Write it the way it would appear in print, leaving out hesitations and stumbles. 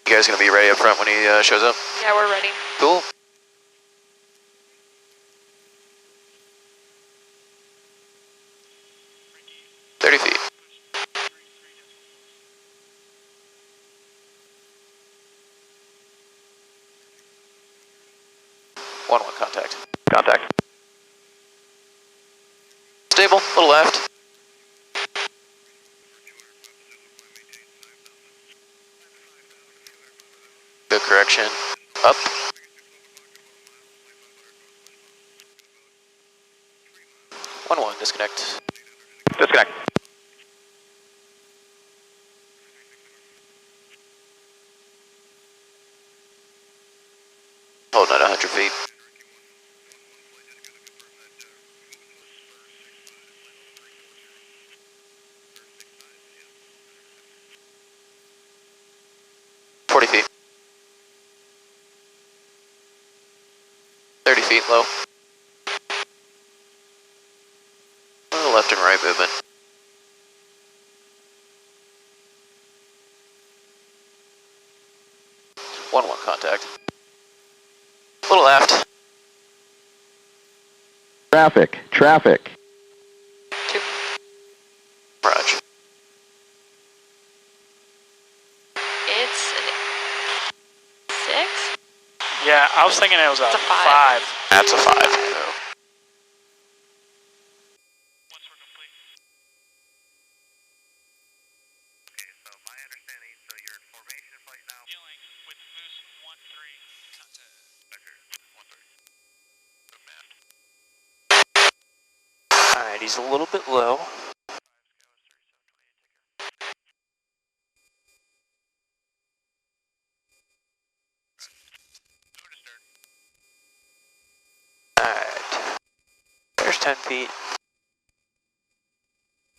You guys gonna be ready up front when he shows up? Yeah, we're ready. Cool. Feet. 1-1 contact. Contact. Stable, a little left. Good correction. Up. 1-1, disconnect. Disconnect. Holding at 100 feet. Feet. 30 feet low. A little left and right movement. One contact. A little left. Traffic. Traffic. 2. Roger. It's an 6? Yeah, I was thinking it was a 5. That's a 5. Once we're complete. Okay, so my understanding, so you're in formation flight now. Dealing with boost 1-3. Contact. Vector 1-3. Alright, he's a little bit low. Alright. There's 10 feet.